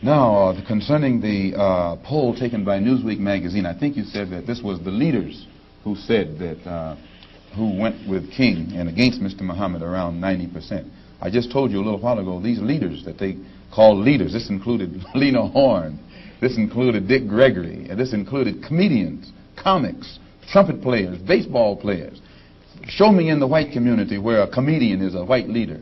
Now, concerning the poll taken by Newsweek magazine, I think you said that this was the leaders who said that, who went with King and against Mr. Muhammad around 90%. I just told you a little while ago, these leaders that they call leaders, this included Lena Horne, this included Dick Gregory, and this included comedians, comics, trumpet players, baseball players. Show me in the white community where a comedian is a white leader.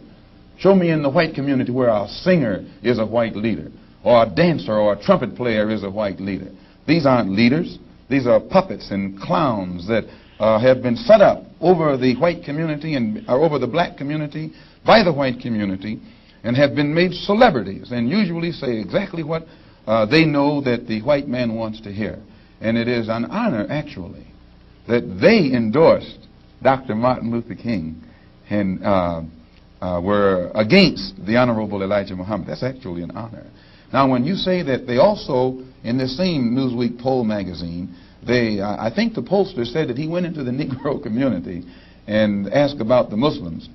Show me in the white community where a singer is a white leader, or a dancer or a trumpet player is a white leader. These aren't leaders. These are puppets and clowns that have been set up over the white community and over the black community by the white community and have been made celebrities and usually say exactly what they know that the white man wants to hear. And it is an honor, actually, that they endorsed Dr. Martin Luther King and were against the Honorable Elijah Muhammad. That's actually an honor. Now, when you say that they also, in this same Newsweek poll magazine, I think the pollster said that he went into the Negro community and asked about the Muslims.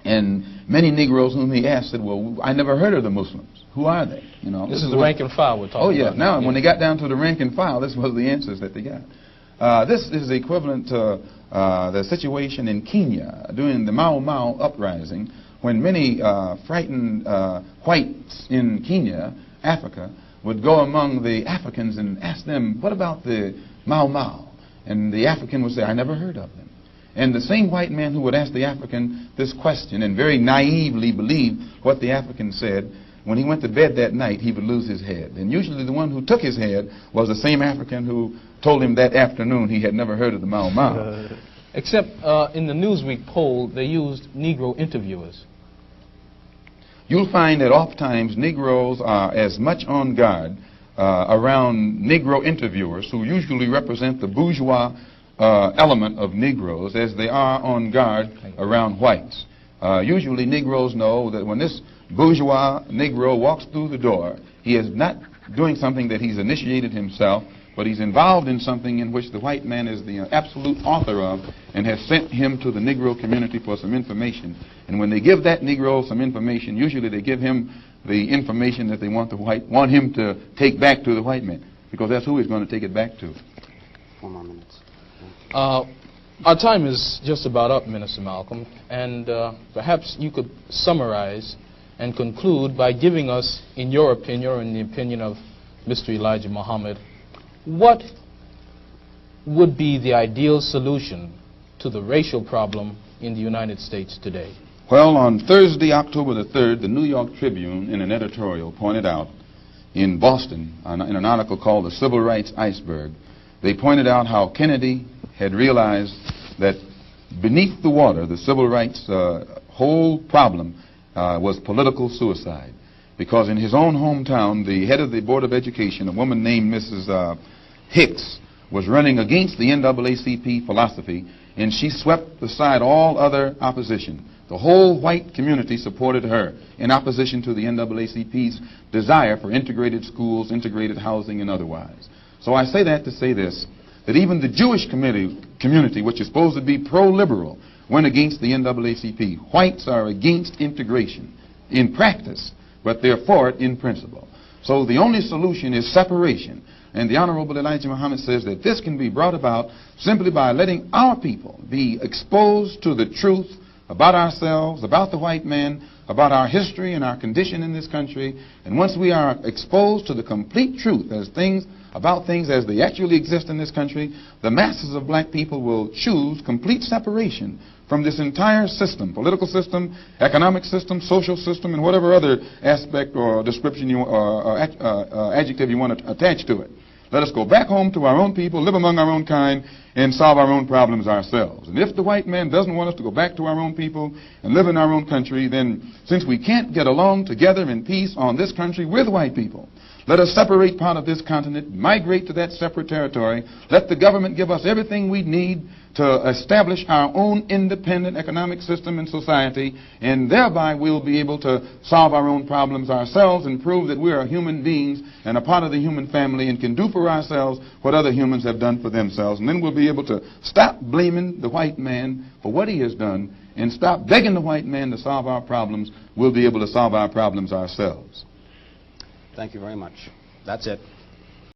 And many Negroes whom he asked said, well, I never heard of the Muslims. Who are they? You know, this is the rank and file we're talking about. Oh, yeah. Now, when they got down to the rank and file, this was the answers that they got. This is equivalent to the situation in Kenya during the Mau Mau uprising, when many frightened whites in Kenya, Africa, would go among the Africans and ask them, what about the Mau Mau? And the African would say, I never heard of them. And the same white man who would ask the African this question and very naively believe what the African said, when he went to bed that night, he would lose his head. And usually the one who took his head was the same African who told him that afternoon he had never heard of the Mau Mau. Except in the Newsweek poll, they used Negro interviewers. You'll find that oftentimes Negroes are as much on guard around Negro interviewers, who usually represent the bourgeois element of Negroes, as they are on guard around whites. Usually Negroes know that when this bourgeois Negro walks through the door, he is not doing something that he's initiated himself, but he's involved in something in which the white man is the absolute author of and has sent him to the Negro community for some information. And when they give that Negro some information, usually they give him the information that they want him to take back to the white man, because that's who he's going to take it back to. 4 more minutes. Our time is just about up, Minister Malcolm, and perhaps you could summarize and conclude by giving us, in your opinion, or in the opinion of Mr. Elijah Muhammad, what would be the ideal solution to the racial problem in the United States today? Well, on Thursday, October the 3rd, the New York Tribune, in an editorial, pointed out in Boston, in an article called The Civil Rights Iceberg, they pointed out how Kennedy had realized that beneath the water, the civil rights whole problem was political suicide. Because in his own hometown, the head of the Board of Education, a woman named Mrs. Hicks, was running against the NAACP philosophy, and she swept aside all other opposition. The whole white community supported her in opposition to the NAACP's desire for integrated schools, integrated housing, and otherwise. So I say that to say this, that even the Jewish community, which is supposed to be pro-liberal, went against the NAACP. Whites are against integration in practice, but they're for it in principle. So the only solution is separation. And the Honorable Elijah Muhammad says that this can be brought about simply by letting our people be exposed to the truth about ourselves, about the white man, about our history and our condition in this country. And once we are exposed to the complete truth about things as they actually exist in this country, the masses of black people will choose complete separation from this entire system, political system, economic system, social system, and whatever other aspect or description or adjective you want to attach to it. Let us go back home to our own people, live among our own kind, and solve our own problems ourselves. And if the white man doesn't want us to go back to our own people and live in our own country, then since we can't get along together in peace on this country with white people, let us separate part of this continent, migrate to that separate territory, let the government give us everything we need to establish our own independent economic system and society, and thereby we'll be able to solve our own problems ourselves and prove that we are human beings and a part of the human family and can do for ourselves what other humans have done for themselves. And then we'll be able to stop blaming the white man for what he has done and stop begging the white man to solve our problems. We'll be able to solve our problems ourselves. Thank you very much. That's it.